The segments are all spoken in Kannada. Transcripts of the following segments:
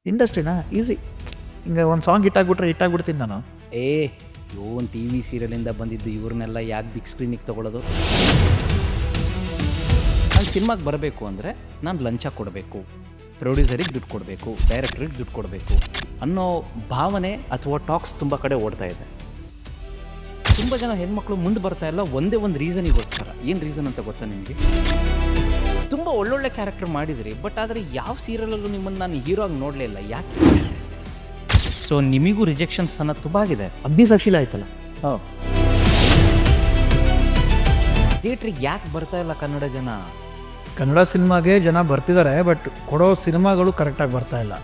ಇಂಡಸ್ಟ್ರಿನಾ ಈಸಿ. ಹಿಂಗೆ ಒಂದು ಸಾಂಗ್ ಹಿಟ್ಟಾಗ್ಬಿಡ್ತೀನಿ ನಾನು. ಇವನ್ ಟಿ ವಿ ಸೀರಿಯಲಿಂದ ಬಂದಿದ್ದು ಇವ್ರನ್ನೆಲ್ಲ ಯಾಕೆ ಬಿಗ್ ಸ್ಕ್ರೀನಿಗೆ ತೊಗೊಳ್ಳೋದು? ನಾನು ಸಿನಿಮಾಗೆ ಬರಬೇಕು ಅಂದರೆ ನಾನು ಲಂಚ ಕೊಡಬೇಕು, ಪ್ರೊಡ್ಯೂಸರಿಗೆ ದುಡ್ಡು ಕೊಡಬೇಕು, ಡೈರೆಕ್ಟ್ರಿಗೆ ದುಡ್ಡು ಕೊಡಬೇಕು ಅನ್ನೋ ಭಾವನೆ ಅಥವಾ ಟಾಕ್ಸ್ ತುಂಬ ಕಡೆ ಓಡ್ತಾ ಇದೆ. ತುಂಬ ಜನ ಹೆಣ್ಮಕ್ಳು ಮುಂದೆ ಬರ್ತಾ ಇಲ್ಲ ಒಂದೇ ಒಂದು ರೀಸನಿಗೋಸ್ಕರ. ಏನು ರೀಸನ್ ಅಂತ ಗೊತ್ತಾ ನಿಮಗೆ? ತುಂಬ ಒಳ್ಳೊಳ್ಳೆ ಕ್ಯಾರೆಕ್ಟರ್ ಮಾಡಿದಿರಿ, ಬಟ್ ಆದರೆ ಯಾವ ಸೀರಿಯಲಲ್ಲೂ ನಿಮ್ಮನ್ನು ನಾನು ಹೀರೋ ಆಗಿ ನೋಡಲೇ ಇಲ್ಲ. ಯಾಕೆ? ಸೊ ನಿಮಗೂ ರಿಜೆಕ್ಷನ್ಸ್ ಅನ್ನೋದು ತುಂಬ ಆಗಿದೆ. ಅಗ್ನಿಸಾಕ್ಷಿಲೇ ಆಯ್ತಲ್ಲ. ಥಿಯೇಟ್ರಿಗೆ ಯಾಕೆ ಬರ್ತಾ ಇಲ್ಲ ಕನ್ನಡ ಜನ? ಕನ್ನಡ ಸಿನಿಮಾಗೆ ಜನ ಬರ್ತಿದ್ದಾರೆ, ಬಟ್ ಕೊಡೋ ಸಿನಿಮಾಗಳು ಕರೆಕ್ಟಾಗಿ ಬರ್ತಾ ಇಲ್ಲ.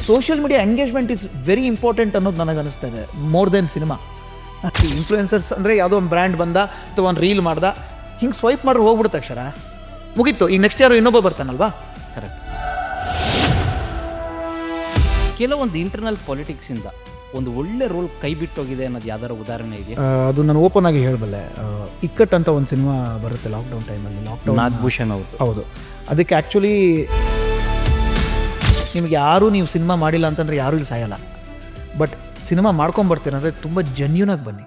Social media engagement is very important ಅನ್ನೋದು ನನಗೆ ಅನಿಸ್ತಾ ಇದೆ, ಮೋರ್ ದೆನ್ ಸಿನಿಮಾ. ಇನ್ಫ್ಲೂಯೆನ್ಸರ್ಸ್ ಅಂದರೆ ಯಾವುದೋ ಒಂದು ಬ್ರ್ಯಾಂಡ್ ಬಂದ ಅಥವಾ ಒಂದು ರೀಲ್ ಮಾಡ್ದ, ಹಿಂಗೆ ಸ್ವೈಪ್ ಮಾಡ್ರೆ ಹೋಗ್ಬಿಡುತ್ತೆ ಅಕ್ಷರ, ಮುಗೀತು. ಈಗ ನೆಕ್ಸ್ಟ್ ಯಾರು ಇನ್ನೊಬ್ಬ ಬರ್ತಾನಲ್ವಾ? ಕರೆಕ್ಟ್. ಕೆಲವೊಂದು ಇಂಟರ್ನಲ್ ಪಾಲಿಟಿಕ್ಸಿಂದ ಒಂದು ಒಳ್ಳೆ ರೋಲ್ ಕೈ ಬಿಟ್ಟೋಗಿದೆ ಅನ್ನೋದು ಯಾವ್ದಾರ ಉದಾಹರಣೆ ಇದೆಯಾ? ಅದು ನಾನು ಓಪನ್ ಆಗಿ ಹೇಳಬಲ್ಲೆ. ಇಕ್ಕಟ್ ಅಂತ ಒಂದು ಸಿನಿಮಾ ಬರುತ್ತೆ ಲಾಕ್ಡೌನ್ ಟೈಮಲ್ಲಿ. ನಾಗಭೂಷಣ್ ಅವರು. ಹೌದು. ಅದಕ್ಕೆ ಆ್ಯಕ್ಚುಲಿ ನಿಮ್ಗೆ ಯಾರೂ ನೀವು ಸಿನಿಮಾ ಮಾಡಿಲ್ಲ ಅಂತಂದರೆ ಯಾರೂ ಇಲ್ಲಿ ಸಾಯಲ್ಲ. ಬಟ್ ಸಿನಿಮಾ ಮಾಡ್ಕೊಂಬರ್ತೀರಂದರೆ ತುಂಬ ಜೆನ್ಯೂನಾಗಿ ಬನ್ನಿ.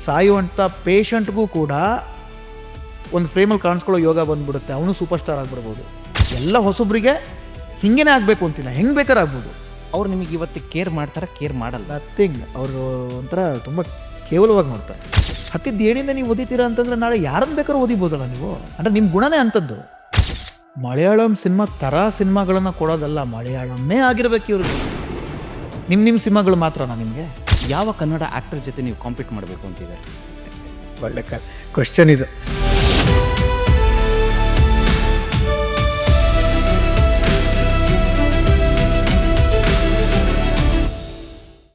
ಸಾಯುವಂಥ ಪೇಷಂಟ್ಗೂ ಕೂಡ ಒಂದು ಫ್ರೇಮಲ್ಲಿ ಕಾಣಿಸ್ಕೊಳ್ಳೋ ಯೋಗ ಬಂದುಬಿಡುತ್ತೆ, ಅವನು ಸೂಪರ್ ಸ್ಟಾರ್ ಆಗಿಬಿಡ್ಬೋದು. ಎಲ್ಲ ಹೊಸೊಬ್ಬರಿಗೆ ಹಿಂಗೇನೆ ಆಗಬೇಕು ಅಂತಿಲ್ಲ, ಹೆಂಗೆ ಬೇಕಾದ್ರೆ ಆಗ್ಬೋದು. ಅವ್ರು ನಿಮಗೆ ಇವತ್ತು ಕೇರ್ ಮಾಡ್ತಾರೆ, ಕೇರ್ ಮಾಡಲ್ಲ. ನಥಿಂಗ್. ಅವರು ಒಂಥರ ತುಂಬ ಕೇವಲವಾಗಿ ನೋಡ್ತಾರೆ. ಹತ್ತಿದ್ದು ಏನಿಂದ ನೀವು ಓದಿತೀರಾ ಅಂತಂದರೆ ನಾಳೆ ಯಾರನ್ನು ಬೇಕಾದ್ರೂ ಓದಿಬೋದಲ್ಲ ನೀವು. ಅಂದರೆ ನಿಮ್ಮ ಗುಣನೇ ಅಂಥದ್ದು. ಮಲಯಾಳಂ ಸಿನಿಮಾ ಥರ ಸಿನಿಮಾಗಳನ್ನು ಕೊಡೋದಲ್ಲ, ಮಲಯಾಳಮ್ಮೇ ಆಗಿರ್ಬೇಕು ಇವ್ರಿಗೆ. ನಿಮ್ಮ ಸಿನಿಮಾಗಳು ಮಾತ್ರನಾ ನಿಮಗೆ? ಯಾವ ಕನ್ನಡ ಆ್ಯಕ್ಟರ್ ಜೊತೆ ನೀವು ಕಾಂಪೀಟ್ ಮಾಡಬೇಕು ಅಂತಿದ್ದಾರೆ? ಒಳ್ಳೆ ಕ್ವಶ್ಚನ್ ಇದು.